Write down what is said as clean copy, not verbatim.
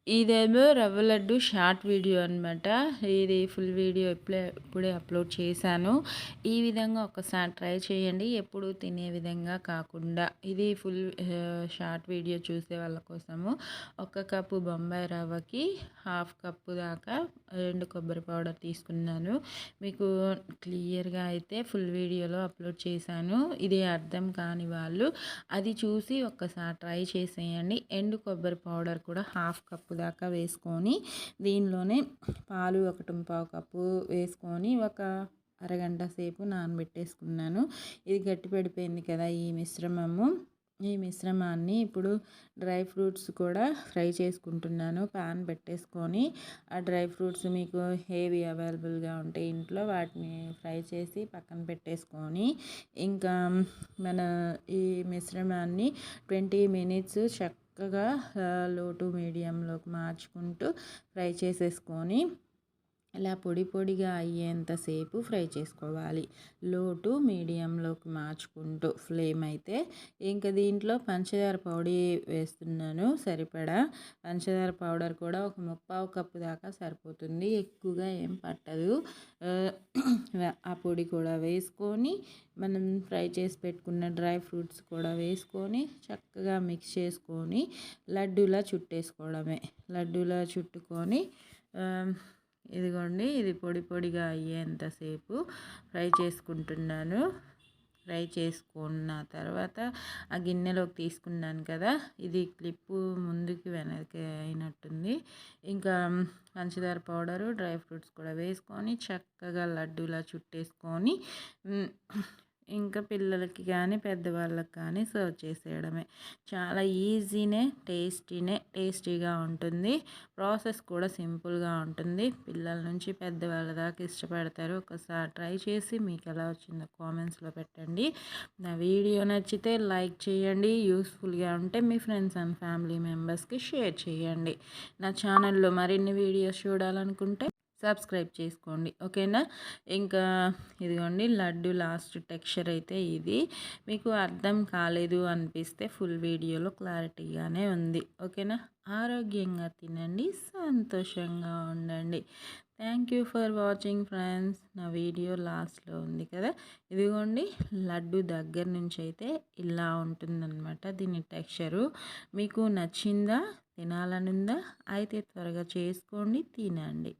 ఇదేమో రవ్వ laddu short video అనమాట. ఇది ఫుల్ వీడియో ఇప్పుడే అప్లోడ్ చేశాను. ఈ విధంగా ఒకసారి ట్రై చేయండి. ఎప్పుడు తినే విధంగా కాకుండా. ఇది ఫుల్ షార్ట్ వీడియో చూసే వాళ్ళ కోసము. 1 కప్పు బొంబాయి రవ్వకి 1/2 కప్పు దాకా ఎండు కొబ్బరి పౌడర్ తీసుకున్నాను. మీకు క్లియర్గా అయితే ఫుల్ వీడియోలో అప్లోడ్ చేశాను. ఇది అర్థం కాని వాళ్ళు అది చూసి ఒక్కసారి ట్రై చేసేయండి. ఎండు కొబ్బరి పౌడర్ కూడా 1/2 కప్పు దాకా వేసుకొని దీనిలోనే పాలు 1 కప్పు వేసుకొని ఒక అరగంట సేపు నానబెట్టేసుకున్నాను. ఇది గట్టి పడిపోయింది కదా ఈ మిశ్రమాన్ని ఇప్పుడు డ్రై ఫ్రూట్స్ కూడా ఫ్రై చేసుకుంటున్నాను. పాన్ పెట్టేసుకొని ఆ డ్రై ఫ్రూట్స్ మీకు ఏవి అవైలబుల్గా ఉంటే ఇంట్లో వాటిని ఫ్రై చేసి పక్కన పెట్టేసుకొని ఇంకా మన ఈ మిశ్రమాన్ని 20 మినిట్స్ చక్కగా లో టు మీడియంలోకి మార్చుకుంటూ ఫ్రై చేసేసుకొని ఇలా పొడి పొడిగా అయ్యేంతసేపు ఫ్రై చేసుకోవాలి. లో టు మీడియంలోకి మార్చుకుంటూ ఫ్లేమ్ అయితే ఇంకా దీంట్లో పంచదార పొడి వేస్తున్నాను సరిపడా. పంచదార పౌడర్ కూడా ఒక 1/4 కప్పు దాకా సరిపోతుంది, ఎక్కువగా ఏం పట్టదు. ఆ పొడి కూడా వేసుకొని మనం ఫ్రై చేసి పెట్టుకున్న డ్రై ఫ్రూట్స్ కూడా వేసుకొని చక్కగా మిక్స్ చేసుకొని లడ్డూలా చుట్టేసుకోవడమే. లడ్డూలా చుట్టుకొని ఇదిగోండి ఇది పొడి పొడిగా అయ్యేంతసేపు ఫ్రై చేసుకుంటున్నాను. ఫ్రై చేసుకున్న తర్వాత ఆ గిన్నెలోకి తీసుకున్నాను కదా, ఇది క్లిప్పు ముందుకి వెనక్కి అయినట్టుంది. ఇంకా పంచదార పౌడరు డ్రై ఫ్రూట్స్ కూడా వేసుకొని చక్కగా లడ్డూలా చుట్టేసుకొని ఇంకా పిల్లలకి కానీ పెద్దవాళ్ళకి కానీ సర్వ్ చేసేయడమే. చాలా టేస్టీగా ఉంటుంది. ప్రాసెస్ కూడా సింపుల్గా ఉంటుంది. పిల్లల నుంచి పెద్దవాళ్ళ దాకా ఇష్టపడతారు. ఒకసారి ట్రై చేసి మీకు ఎలా వచ్చిందో కామెంట్స్లో పెట్టండి. నా వీడియో నచ్చితే లైక్ చేయండి. యూస్ఫుల్గా ఉంటే మీ ఫ్రెండ్స్ అండ్ ఫ్యామిలీ మెంబర్స్కి షేర్ చేయండి. నా ఛానల్లో మరిన్ని వీడియోస్ చూడాలనుకుంటే సబ్స్క్రైబ్ చేసుకోండి, ఓకేనా. ఇంకా ఇదిగోండి లడ్డు లాస్ట్ టెక్స్చర్ అయితే ఇది. మీకు అర్థం కాలేదు అనిపిస్తే ఫుల్ వీడియోలో క్లారిటీగానే ఉంది, ఓకేనా. ఆరోగ్యంగా తినండి, సంతోషంగా ఉండండి. Thank you for watching friends. నా వీడియో లాస్ట్లో ఉంది కదా, ఇదిగోండి లడ్డు దగ్గర నుంచి అయితే ఇలా ఉంటుందన్నమాట దీని టెక్స్చరు. మీకు నచ్చిందా, తినాలనుందా అయితే త్వరగా చేసుకోండి, తినండి.